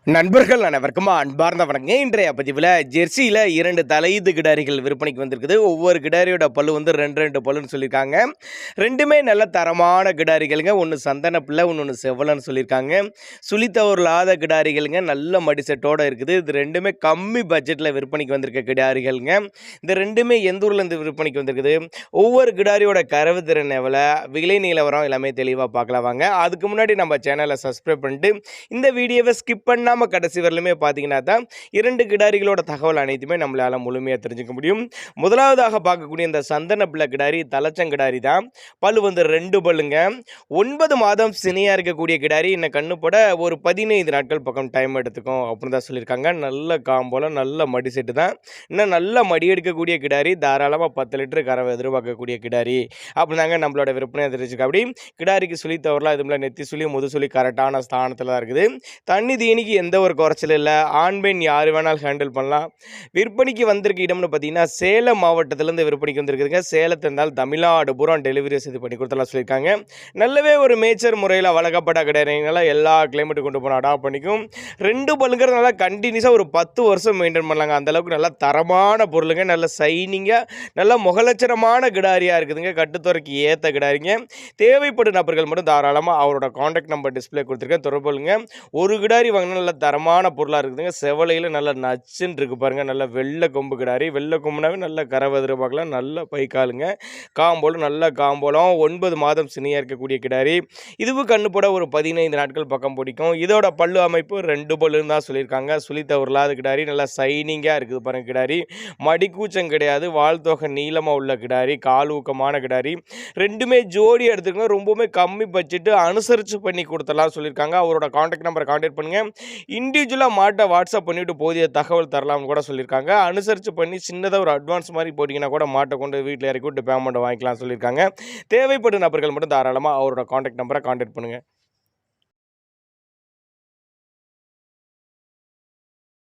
நண்பர்கள் அனைவருக்கும் அன்பார்ந்த வணக்கங்க. இன்றைய பதிவில் ஜெர்சியில் 2 தலையீத்து கிடாரிகள் விற்பனைக்கு வந்திருக்குது. ஒவ்வொரு கிடாரியோட பல்லு வந்து 2 பல்லுன்னு சொல்லியிருக்காங்க. ரெண்டுமே நல்ல தரமான கிடாரிகளுங்க. ஒன்று சந்தன பிள்ளை, ஒன்று செவலன்னு சொல்லியிருக்காங்க. சுழித்தவர்லாத கிடாரிகளுங்க, நல்ல மடி செட்டோடு இருக்குது. இது ரெண்டுமே கம்மி பட்ஜெட்டில் விற்பனைக்கு வந்திருக்க கிடாரிகளுங்க. இந்த ரெண்டுமே எந்த ஊர்லேருந்து விற்பனைக்கு வந்திருக்குது, ஒவ்வொரு கிடாரியோட கறவு திறன் எவ்வளோ, விலை நிலவரம் எல்லாமே தெளிவாக பார்க்கலாம் வாங்க. அதுக்கு முன்னாடி நம்ம சேனலை சப்ஸ்கிரைப் பண்ணிட்டு இந்த வீடியோவை ஸ்கிப் பண்ணாமல் கடைசி வரலுமே பார்த்தீங்கன்னா தான் 2 கிடாரிகளோட தகவல் அனைத்துமே நம்மளால் முழுமையாக தெரிஞ்சுக்க முடியும். முதலாவதாக பார்க்கக்கூடிய இந்த சந்தன பிள்ளை கிடாரி தலைச்சங்கிடாரி தான். பல்லு வந்து 2 பல்லுங்க. 9 மாதம் சினையாக இருக்கக்கூடிய கிடாரி. இன்னும் கண்ணு போட ஒரு 15 நாட்கள் பக்கம் டைம் எடுத்துக்கும் அப்படின்னு தான் சொல்லியிருக்காங்க. நல்ல காம்போலம், நல்ல மடி செட்டு தான். இன்னும் நல்ல மடி எடுக்கக்கூடிய கிடாரி, தாராளமாக 10 லிட்டர் கறவை எதிர்பார்க்கக்கூடிய கிடாரி அப்படின்னாங்க நம்மளோட விற்பனை தெரிஞ்சுக்க. அப்படி கிடாரிக்கு சுழி தவறலாம், இதுமில்ல நெத்தி சுழி முது சுழி கரெக்டான ஸ்தானத்தில் தான் இருக்குது. தண்ணி தீனிக்கு எந்த ஒரு குறைச்சல் இல்லை. ஆண் பெண் யார் வேணாலும் ஹேண்டில் பண்ணலாம். விற்பனைக்கு வந்திருக்க இடம்னு பார்த்தீங்கன்னா சேலம் மாவட்டத்திலேருந்து விற்பனைக்கு வந்திருக்குதுங்க. சேலத்தில் இருந்தால் தமிழ்நாடு பூரா டெலிவரி வசதி பண்ணி கொடுத்தலாம் சொல்லியிருக்காங்க. நல்லவே ஒரு மேய்ச்சர் முறையில் வளர்க்கப்பட்ட கிடையாதுனால எல்லா கிளைமேட்டு கொண்டு போனால் அடாப்ட் பண்ணிக்கும். 2 பல்லுங்கிறதுனால கண்டினியூஸாக ஒரு 10 வருஷம் மெயின்டைன் பண்ணலாங்க. அந்தளவுக்கு நல்லா தரமான பொருளுங்க. நல்ல சைனிங்காக நல்ல முகலட்சணமான கிடாரியாக இருக்குதுங்க. கட்டுத்துறைக்கு ஏற்ற கிடாரிங்க. தேவைப்படும் நபர்கள் மட்டும் தாராளமாக அவரோட காண்டாக்ட் நம்பர் டிஸ்பிளே கொடுத்துருக்கேன், தொடர்புங்க. ஒரு கிடாரி வாங்கினா நல்ல தரமான பொருளாக இருக்குதுங்க. செவலையில் நல்ல நச்சுன்னு இருக்குது பாருங்கள். நல்ல வெள்ளை கொம்பு கிடாரி. வெள்ளை கொம்புனாவே நல்ல கறவை எதிர்பார்க்கலாம். நல்ல பைக்காலுங்க. காம்போலம் நல்ல காம்போலம். 9 மாதம் சினியாக இருக்கக்கூடிய கிடாரி. இதுவும் கண்ணு போட ஒரு 15 நாட்கள் பக்கம் பிடிக்கும். இதோட பல்லு அமைப்பு 2 பல்லுன்னு தான் சொல்லியிருக்காங்க. சுழித்த உருளாத கிடாரி. நல்லா சைனிங்காக இருக்குது பாருங்கள் கிடாரி. மடிக்கூச்சம் கிடையாது. வாழ்த்தொகை நீளமாக உள்ள கிடாரி. கால் ஊக்கமான கிடாரி. ரெண்டுமே ஜோடி எடுத்துக்கணும். ரொம்பவுமே கம்மி பட்ஜெட்டு, அனுசரித்து பண்ணி கொடுத்தலாம் சொல்லியிருக்காங்க. அவரோட காண்டாக்ட் நம்பரை காண்டாக்ட் பண்ணுங்கள். இண்டிவிஜுவலாக மாட்டை வாட்ஸ்அப் பண்ணிவிட்டு போதிய தகவல் தரலாம்னு கூட சொல்லியிருக்காங்க. அனுசரித்து பண்ணி சின்னதாக ஒரு அட்வான்ஸ் மாதிரி போட்டிங்கன்னா கூட மாட்டை கொண்டு வீட்டில் இறக்கி விட்டு பேமெண்ட் வாங்கிக்கலாம் சொல்லியிருக்காங்க. தேவைப்படும் நபர்கள் மட்டும் தாராளமாக அவரோட காண்டாக்ட் நம்பரை காண்டாக்ட் பண்ணுங்கள்.